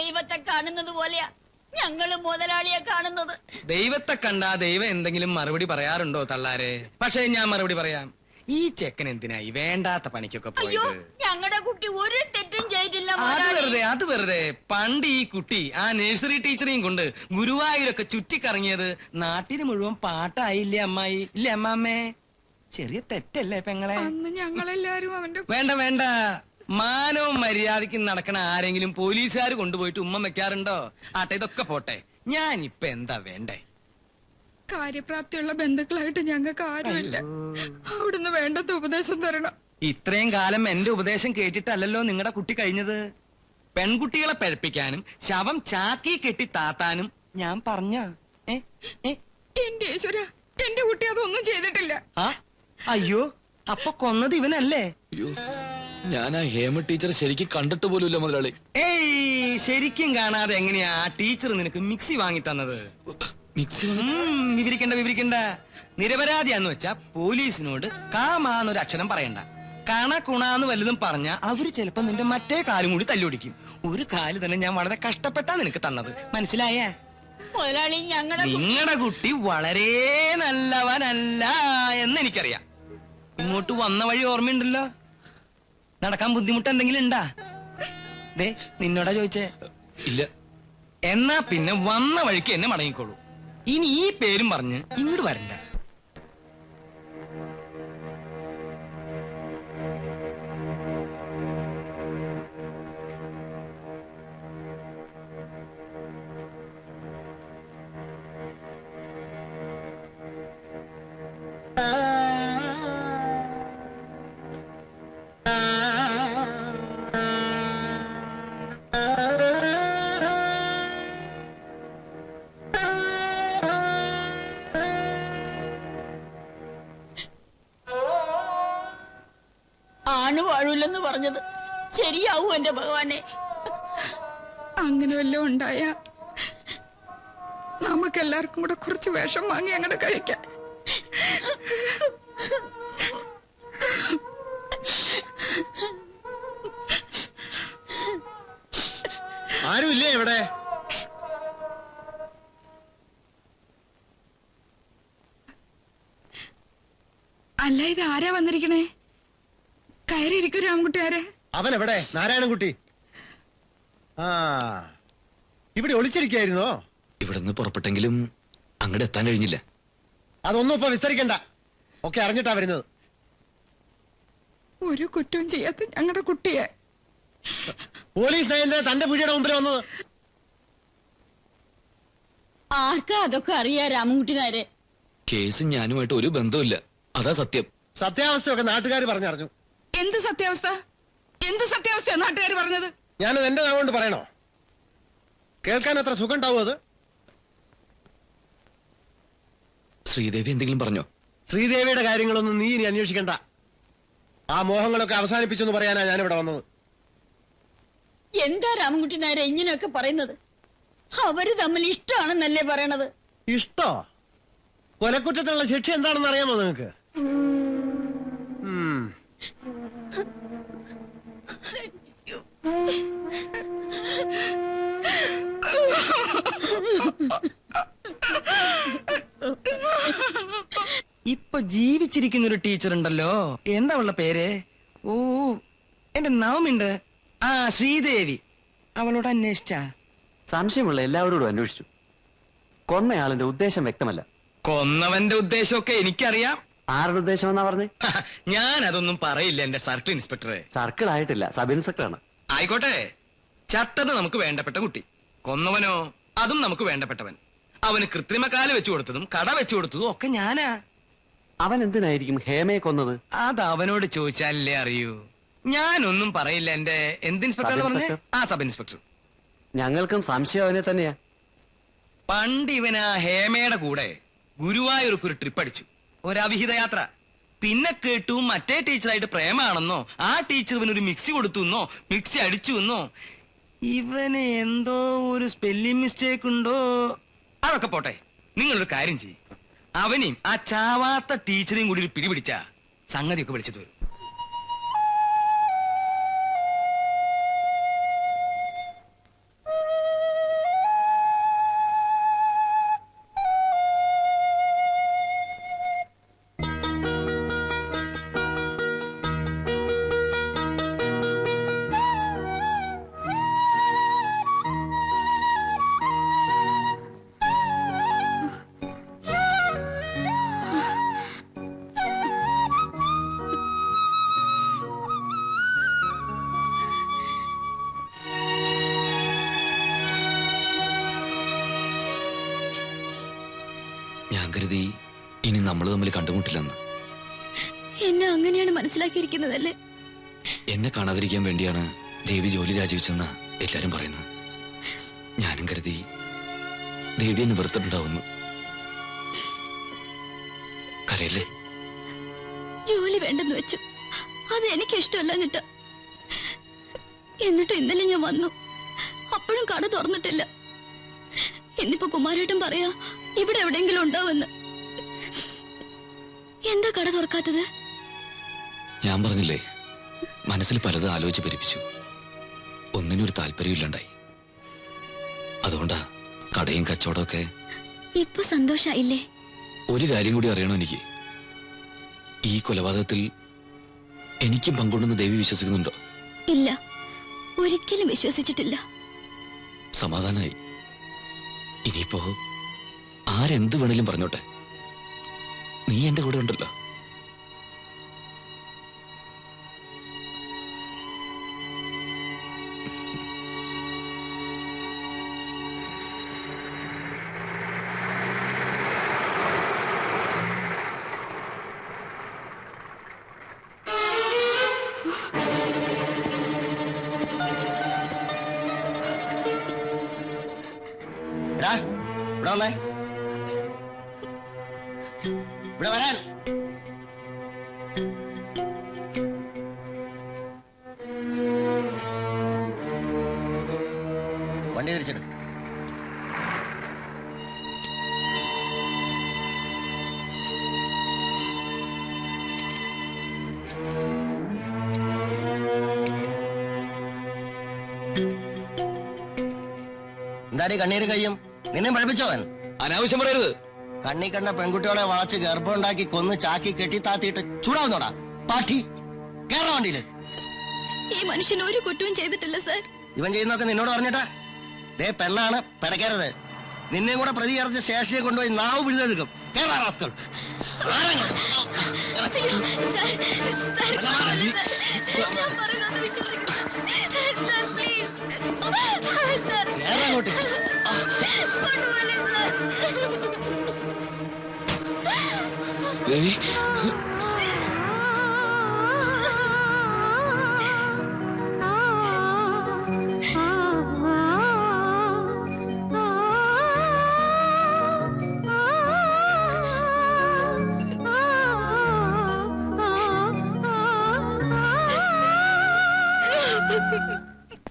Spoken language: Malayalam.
ദൈവത്തെ കാണുന്നത് പോലെയാ ഞങ്ങള് മുതലാളിയെ കാണുന്നത്. ദൈവത്തെ കണ്ടാ ദൈവം എന്തെങ്കിലും മറുപടി പറയാറുണ്ടോ തള്ളാരെ? പക്ഷെ ഞാൻ മറുപടി പറയാം. ഈ ചെക്കൻ എന്തിനായി വേണ്ടാത്ത പണിക്കൊക്കെ അയ്യോ, പോയത്? ഞങ്ങളുടെ കുട്ടി ഒരു തെറ്റും ചെയ്തില്ല. അത് വെറുതെ പണ്ട് ഈ കുട്ടി ആ നഴ്സറി ടീച്ചറെയും കൊണ്ട് ഗുരുവായൂരൊക്കെ ചുറ്റിക്കറങ്ങിയത് നാട്ടിന് മുഴുവൻ പാട്ടായില്ലേ അമ്മായി? ഇല്ലേ അമ്മാമ്മേ? ചെറിയ തെറ്റല്ലേ പെങ്ങളെ? ഞങ്ങളെല്ലാരും അവന്റെ വേണ്ട വേണ്ട. മാനവും മര്യാദയ്ക്കും നടക്കണ ആരെങ്കിലും പോലീസുകാർ കൊണ്ടുപോയിട്ട് ഉമ്മ വെക്കാറുണ്ടോ? ആട്ടെ, ഇതൊക്കെ പോട്ടെ. ഞാൻ ഇപ്പൊ എന്താ വേണ്ടേ? കാര്യപ്രാപ്തിയുള്ള ബന്ധുക്കളായിട്ട് ഞങ്ങൾക്ക് ആരുമില്ല. അവിടുന്ന് വേണ്ടത് ഉപദേശം തരണം. ഇത്രയും കാലം എന്റെ ഉപദേശം കേട്ടിട്ടല്ലല്ലോ നിങ്ങളുടെ കുട്ടി കഴിഞ്ഞത്. പെൺകുട്ടികളെ പഴപ്പിക്കാനും ശവം ചാക്കി കെട്ടി താത്താനും ഞാൻ പറഞ്ഞ. എന്റെ ഈശ്വര, എന്റെ കുട്ടി അതൊന്നും ചെയ്തിട്ടില്ല. അയ്യോ, അപ്പൊ കൊന്നത് ഇവനല്ലേ? ഞാൻ ആ ഹേമ ടീച്ചർ ശരിക്കും കണ്ടിട്ട് പോലുമില്ല മുതലാളി. ഏയ്, ശരിക്കും കാണാതെ എങ്ങനെയാ ആ ടീച്ചർ നിനക്ക് മിക്സി വാങ്ങി തന്നത്? വിവരിക്കണ്ട. നിരപരാധിയാന്ന് വെച്ചാ പോലീസിനോട് കാമാന്നൊരു അക്ഷരം പറയണ്ട. കണക്കുണാന്ന് വല്ലതും പറഞ്ഞ അവര് ചിലപ്പോ നിന്റെ മറ്റേ കാലും കൂടി തല്ലുപിടിക്കും. ഒരു കാല് തന്നെ ഞാൻ വളരെ കഷ്ടപ്പെട്ടാ നിനക്ക് തന്നത്, മനസ്സിലായേ? മുതലാളി, നിങ്ങളുടെ കുട്ടി വളരെ നല്ലവനല്ല എന്ന് എനിക്കറിയാം. ഇങ്ങോട്ട് വന്ന വഴി ഓർമ്മയുണ്ടല്ലോ? നടക്കാൻ ബുദ്ധിമുട്ട് എന്തെങ്കിലും ഉണ്ടാ? ദേ, നിന്നോടാ ചോദിച്ചേ? ഇല്ല. എന്നാ പിന്നെ വന്ന വഴിക്ക് എന്നെ മടങ്ങിക്കോളൂ. ഇനി ഈ പേരും പറഞ്ഞ് ഇങ്ങോട്ട് വരണ്ട. ആണ് വാഴൂലെന്ന് പറഞ്ഞത് ശരിയാവൂ എന്റെ ഭഗവാനെ? അങ്ങനെ വല്ലതും ഉണ്ടായ നമുക്കെല്ലാവർക്കും കൂടെ കുറച്ച് വേഷം വാങ്ങി അങ്ങോട്ട് കഴിക്കാം. ആരുമില്ലേ ഇവിടെ? അല്ല, ഇത് ആരാ വന്നിരിക്കണേ? കയറിയിരിക്കും രാമൻകുട്ടിയാരെ. അവൻ എവിടെ? നാരായണൻകുട്ടി ഇവിടെ ഒളിച്ചിരിക്കായിരുന്നോ? ഇവിടുന്ന് പുറപ്പെട്ടെങ്കിലും അങ്ങോട്ട് എത്താൻ കഴിഞ്ഞില്ല. അതൊന്നും ഇപ്പൊ വിസ്തരിക്കണ്ട. ഒക്കെ അറിഞ്ഞിട്ടാ വരുന്നത്. ഒരു കുറ്റവും ചെയ്യാത്ത ഞങ്ങളുടെ കുട്ടിയെ പോലീസ് നയന്റെ തന്റെ പീടിയുടെ മുമ്പിൽ വന്നത്. ആർക്കാ അതൊക്കെ അറിയാ രാമൻകുട്ടി നായരെ? കേസും ഞാനുമായിട്ട് ഒരു ബന്ധവുമില്ല, അതാ സത്യം. സത്യാവസ്ഥയൊക്കെ നാട്ടുകാർ പറഞ്ഞറിഞ്ഞു. എന്ത് സത്യാവസ്ഥ? എന്ത് സത്യാവസ്ഥ നാട്ടുകാർ പറഞ്ഞത്? ഞാനത് എന്റെ നാവ് കൊണ്ട് പറയണോ? കേൾക്കാൻ അത്ര സുഖം ഉണ്ടാവും അത്? ശ്രീദേവി എന്തെങ്കിലും പറഞ്ഞോ? ശ്രീദേവിയുടെ കാര്യങ്ങളൊന്നും നീ ഇനി അന്വേഷിക്കണ്ട. ആ മോഹങ്ങളൊക്കെ അവസാനിപ്പിച്ചെന്ന് പറയാനാ ഞാനിവിടെ വന്നത്. എന്താ രാമൻകുട്ടി നായരെ ഇങ്ങനെയൊക്കെ പറയുന്നത്? അവര് തമ്മിൽ ഇഷ്ടമാണെന്നല്ലേ പറയണത്? ഇഷ്ടോ? കൊലക്കുറ്റത്തിനുള്ള ശിക്ഷ എന്താണെന്ന് അറിയാമോ നിങ്ങൾക്ക്? ഇപ്പൊ ജീവിച്ചിരിക്കുന്ന ഒരു ടീച്ചർ ഉണ്ടല്ലോ, എന്താ ഉള്ള പേര്? ഓ, എന്റെ നാവുണ്ട്. ശ്രീദേവി. അവളോട് അന്വേഷിച്ച? സംശയമുള്ള എല്ലാവരോടും അന്വേഷിച്ചു. കൊന്നയാളിന്റെ ഉദ്ദേശം വ്യക്തമല്ല. കൊന്നവന്റെ ഉദ്ദേശമൊക്കെ എനിക്കറിയാം. ആരുടെ ഉദ്ദേശം എന്നാ പറഞ്ഞേ? ഞാൻ അതൊന്നും പറയില്ല എന്റെ സർക്കിൾ ഇൻസ്പെക്ടറെ. സർക്കിൾ ആയിട്ടില്ല, സബ് ഇൻസ്പെക്ടറാണ്. ആയിക്കോട്ടെ. ചത്തത് നമുക്ക് വേണ്ടപ്പെട്ട കുട്ടി, കൊന്നവനോ അതും നമുക്ക് വേണ്ടപ്പെട്ടവൻ. അവന് കൃത്രിമക്കാല് വെച്ചു കൊടുത്തതും കട വെച്ചു കൊടുത്തതും ഒക്കെ ഞാനാ. അവൻ എന്തിനായിരിക്കും ഹേമയെ കൊന്നത്? അത് അവനോട് ചോദിച്ചാലല്ലേ അറിയൂ. ഞാനൊന്നും പറയില്ല. എന്റെ എന്ത് ഇൻസ്പെക്ടർ പറഞ്ഞേ? Sub inspector. ഞങ്ങൾക്കും സംശയം അവനെ തന്നെയാ. പണ്ട് ഇവനാ ഹേമയുടെ കൂടെ ഗുരുവായൂർക്ക് ഒരു ട്രിപ്പ് അടിച്ചു, ഒരവിഹിത യാത്ര. പിന്നെ കേട്ടു മറ്റേ ടീച്ചറായിട്ട് പ്രേമാണെന്നോ, ആ ടീച്ചർ ഇവനൊരു മിക്സി കൊടുത്തു എന്നോ, മിക്സി അടിച്ചു എന്നോ. ഇവന് എന്തോ ഒരു സ്പെല്ലിംഗ് മിസ്റ്റേക്ക് ഉണ്ടോ? അതൊക്കെ പോട്ടെ. നിങ്ങളൊരു കാര്യം ചെയ്യും, അവനെയും ആ ചാവാത്ത ടീച്ചറെയും കൂടി ഒരു പിടിപിടിച്ച സംഗതിയൊക്കെ വിളിച്ചത് വരും. ഞാൻ കരുതി ഇനി നമ്മൾ തമ്മിൽ കണ്ടുമുട്ടില്ലെന്ന്. എന്നെ അങ്ങനെയാണ് മനസ്സിലാക്കിയിരിക്കുന്നതല്ലേ? എന്നെ കാണാതിരിക്കാൻ വേണ്ടിയാണ് ദേവി ജോലി രാജിവെച്ചെന്ന എല്ലാരും പറയുന്നത്. ഞാനും കരുതി ദേവി എന്നെ വെറുത്തിട്ടുണ്ടാവുന്നു. കരയല്ലേ? ജോലി വേണ്ടെന്ന് വെച്ചു. അത് എനിക്ക് ഇഷ്ടമല്ല എന്നിട്ട് ഇന്നലെ ഞാൻ വന്നു. അപ്പോഴും കട തുറന്നിട്ടില്ല. ഇന്നിപ്പോ കുമാരേട്ടൻ പറയാ ഇവിടെ എവിടെയെങ്കിലും ഉണ്ടാവുമെന്ന്. എന്താ കട തുറക്കാത്തത്? ഞാൻ പറഞ്ഞില്ലേ, മനസ്സിൽ പലതും ആലോചിച്ച് പെരുപ്പിച്ചു. ഒന്നിനും ഒരു താല്പര്യമില്ലാണ്ടായി. അതുകൊണ്ടാ കടയും കച്ചവടമൊക്കെ. ഇപ്പൊ സന്തോഷായില്ലേ? ഒരു കാര്യം കൂടി അറിയണോ എനിക്ക്. ഈ കൊലപാതകത്തിൽ എനിക്കും പങ്കുണ്ടെന്ന് ദേവി വിശ്വസിക്കുന്നുണ്ടോ? ഇല്ല, ഒരിക്കലും വിശ്വസിച്ചിട്ടില്ല. സമാധാനായി. ഇനിയിപ്പോ ആരെന്ത് വേണേലും പറഞ്ഞോട്ടെ, നീ എന്റെ കൂടെ ഉണ്ടല്ലോ. ഇവിടെ വന്നേ, ഇവിടെ വരാൻ. വണ്ടി തിരിച്ചിട്ട്. എന്താടി കണ്ണീര് കയ്യും? നിന്നെ പഠിപ്പിച്ചോവൻ? അനാവശ്യം പറയരുത്. കണ്ണി കണ്ട പെൺകുട്ടികളെ വളച്ച് ഗർഭമുണ്ടാക്കി കൊന്ന് ചാക്കി കെട്ടി താത്തിയിട്ട് ചൂടാവുന്നോടാ പാട്ടി. കേരള വണ്ടിയില്. ഈ മനുഷ്യൻ ഒരു കുറ്റവും ചെയ്തിട്ടില്ല സാർ. ഇവൻ ചെയ്യുന്നൊക്കെ നിന്നോട് പറഞ്ഞിട്ടാ? ദേ പെണ്ണാണ്, പിടയ്ക്കരുത്. നിന്നെയും കൂടെ പ്രതി ചേർത്ത് സ്റ്റേഷനിൽ കൊണ്ടുപോയി നാവ് പിടിച്ചെടുക്കും. കേരള റാസ്കൾ. ദേവി